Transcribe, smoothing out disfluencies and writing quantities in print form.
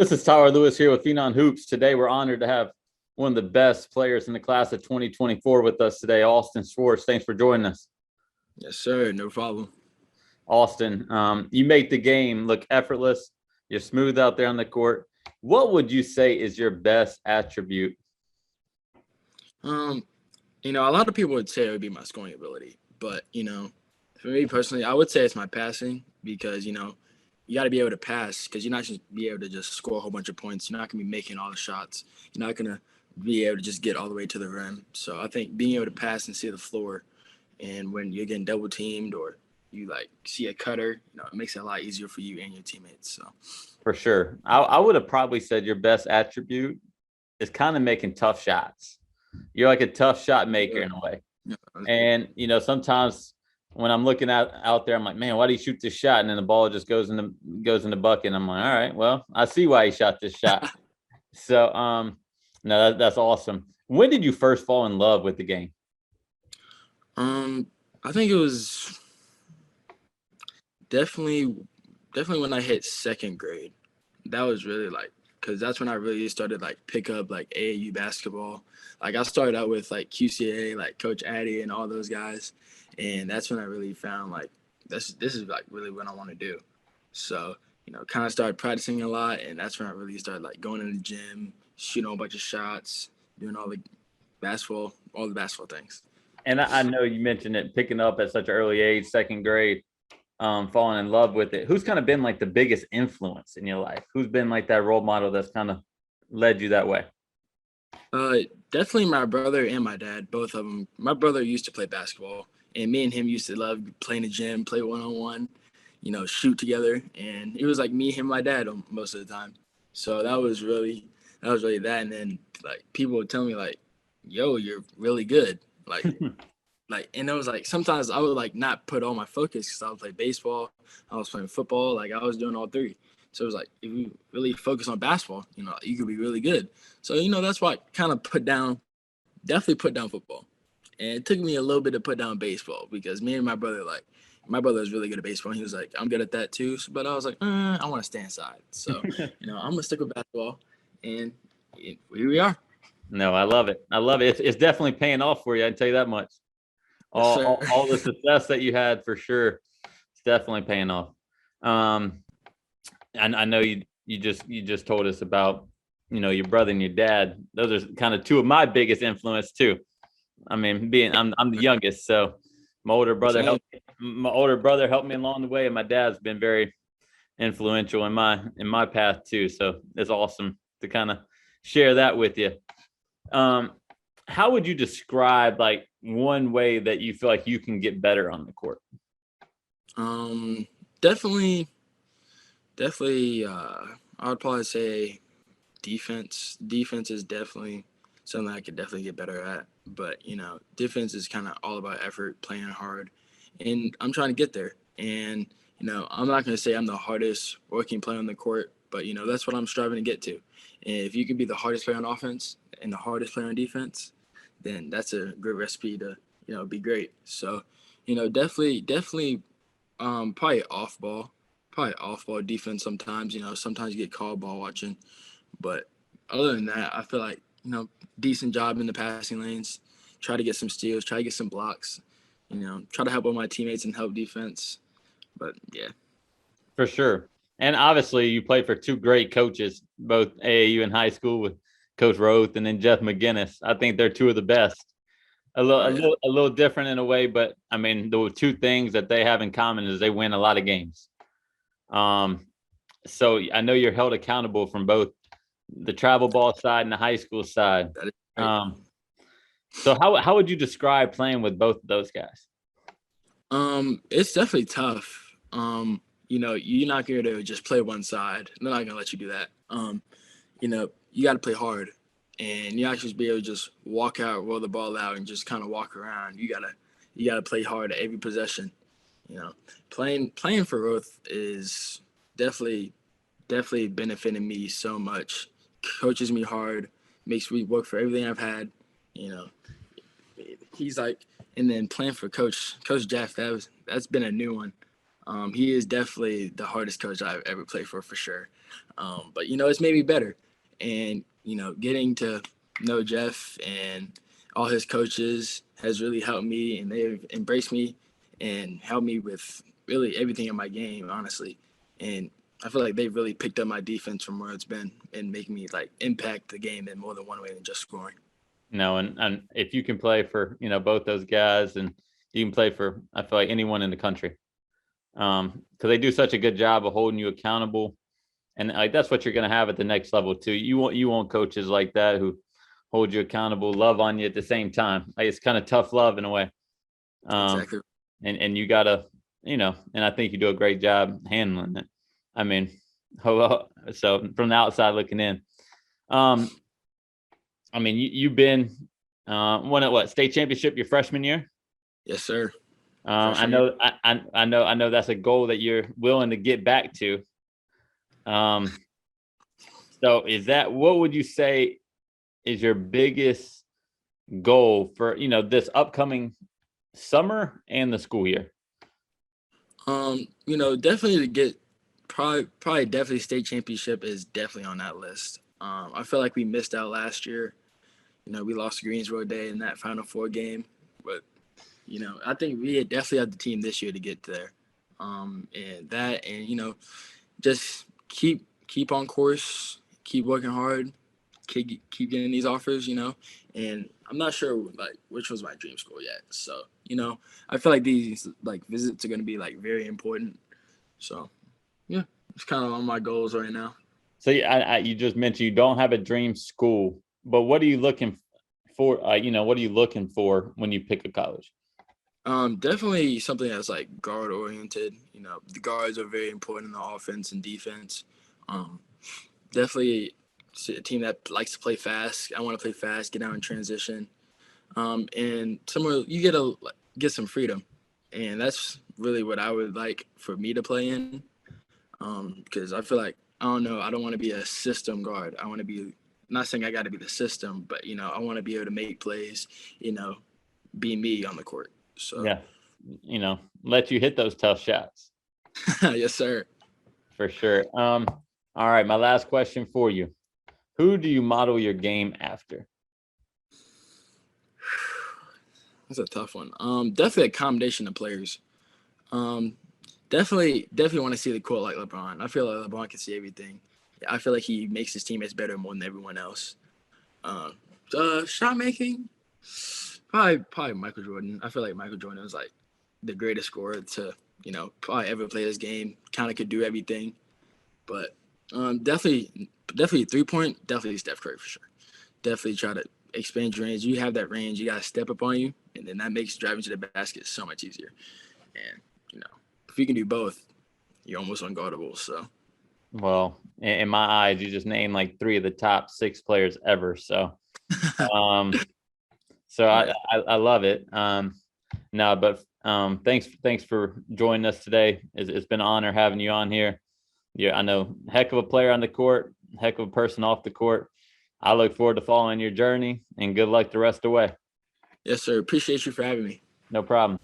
This is Tyler Lewis here with Phenom Hoops. Today, we're honored to have one of the best players in the class of 2024 with us today, Austin Swartz. Thanks for joining us. Yes, sir. No problem. Austin, you make the game look effortless. You're smooth out there on the court. What would you say is your best attribute? A lot of people would say it would be my scoring ability, but for me personally, I would say it's my passing because you got to be able to pass because you're not just be able to just score a whole bunch of points. You're not gonna be making all the shots. You're not gonna be able to just get all the way to the rim. So I think being able to pass and see the floor, and when you're getting double teamed or you see a cutter, it makes it a lot easier for you and your teammates. So For sure. I would have probably said your best attribute is kind of making tough shots. You're like a tough shot maker in a way. yeah, And, sometimes when I'm looking out there, I'm like, man, why do you shoot this shot? And then the ball just goes in the bucket. And I'm like, all right, well, I see why he shot this shot. So, no, that's awesome. When did you first fall in love with the game? I think it was definitely when I hit second grade. That was really because that's when I really started pick up AAU basketball. I started out with QCA, Coach Addy and all those guys, and that's when I really found this is really what I want to do. So kind of started practicing a lot, and that's when I really started going in the gym, shooting a bunch of shots, doing all the basketball things. And I know you mentioned it, picking up at such an early age, second grade, falling in love with it. Who's kind of been the biggest influence in your life? Who's been that role model that's kind of led you that way? Definitely my brother and my dad, both of them. My brother used to play basketball, and me and him used to love playing the gym, play one-on-one, shoot together. And it was me, him, my dad most of the time. So that was really that. And then people would tell me yo, you're really good. And it was sometimes I would not put all my focus because I would play baseball, I was playing football, I was doing all three. So it was if you really focus on basketball, you could be really good. So that's why I kind of definitely put down football. And it took me a little bit to put down baseball because me and my brother is really good at baseball. And he was I'm good at that too. But I was I want to stay inside. So I'm gonna stick with basketball, and here we are. No, I love it. I love it. It's definitely paying off for you. I can tell you that much. All the success that you had, for sure, it's definitely paying off. And I know you just told us about your brother and your dad. Those are kind of two of my biggest influence too. I mean, I'm the youngest, so my older brother helped me along the way, and my dad's been very influential in my path too. So it's awesome to kind of share that with you. How would you describe one way that you feel you can get better on the court? Definitely. I would probably say defense. Defense is definitely something I could definitely get better at. But defense is kind of all about effort, playing hard, and I'm trying to get there. And I'm not going to say I'm the hardest working player on the court, but that's what I'm striving to get to. And if you can be the hardest player on offense and the hardest player on defense, then that's a good recipe to be great. So definitely probably off ball defense sometimes. Sometimes you get called ball watching, but other than that, I feel decent job in the passing lanes, try to get some steals, try to get some blocks, try to help out my teammates and help defense. But yeah. For sure. And obviously you played for two great coaches, both AAU and high school, with Coach Roth and then Jeff McGinnis. I think they're two of the best. A little different in a way, but I mean, the two things that they have in common is they win a lot of games. So I know you're held accountable from both the travel ball side and the high school side. So how would you describe playing with both of those guys? It's definitely tough. You're not going to just play one side. They're not going to let you do that. You got to play hard, and you actually be able to just walk out, roll the ball out, and just kind of walk around. You gotta play hard at every possession. Playing for Roth is definitely benefiting me so much. Coaches me hard, makes me work for everything I've had. He's and then playing for Coach Jeff, that's been a new one. He is definitely the hardest coach I've ever played for sure. But it's made me better, and getting to know Jeff and all his coaches has really helped me, and they've embraced me and helped me with really everything in my game, honestly. And I feel like they've really picked up my defense from where it's been and making me like impact the game in more than one way than just scoring. And if you can play for, both those guys, and you can play for, I feel like, anyone in the country, because they do such a good job of holding you accountable. And like, that's what you're going to have at the next level too. You want coaches like that who hold you accountable, love on you at the same time. Like, it's kind of tough love in a way. Exactly. And you gotta, and I think you do a great job handling it. I mean, so from the outside looking in, I mean, you've been won at what, state championship your freshman year? Yes, sir. I know, I know that's a goal that you're willing to get back to. So what would you say is your biggest goal for, this upcoming summer and the school year? Definitely to get probably definitely state championship is definitely on that list. I feel like we missed out last year. We lost to Greensboro Day in that Final Four game, but I think we definitely have the team this year to get there. And just keep on course, keep working hard, keep getting these offers. And I'm not sure like which was my dream school yet. So I feel like these like visits are gonna be like very important. So yeah, it's kind of on my goals right now. So you just mentioned you don't have a dream school, but what are you looking for? What are you looking for when you pick a college? Definitely something that's like guard oriented. The guards are very important in the offense and defense. Definitely a team that likes to play fast. I want to play fast, get out in transition. And somewhere you get some freedom, and that's really what I would like for me to play in. Because I feel like I don't know, I don't want to be a system guard. I want to be, not saying I got to be the system, but I want to be able to make plays. Be me on the court. So yeah, let you hit those tough shots. yes, sir. For sure. All right, my last question for you: who do you model your game after? That's a tough one. Definitely a combination of players. Definitely want to see the court like LeBron. I feel like LeBron can see everything. I feel like he makes his teammates better more than everyone else. Shot making, probably Michael Jordan. I feel like Michael Jordan was like the greatest scorer to probably ever play this game. Kind of could do everything, but definitely 3-point. Definitely Steph Curry for sure. Definitely try to expand your range. You have that range. You got to step up on you, and then that makes driving to the basket so much easier. And if you can do both, you're almost unguardable. So. Well, in my eyes, you just named like 3 of the top 6 players ever. So, I love it. No, but thanks for joining us today. It's been an honor having you on here. Yeah, I know, heck of a player on the court, heck of a person off the court. I look forward to following your journey, and good luck the rest of the way. Yes, sir. Appreciate you for having me. No problem.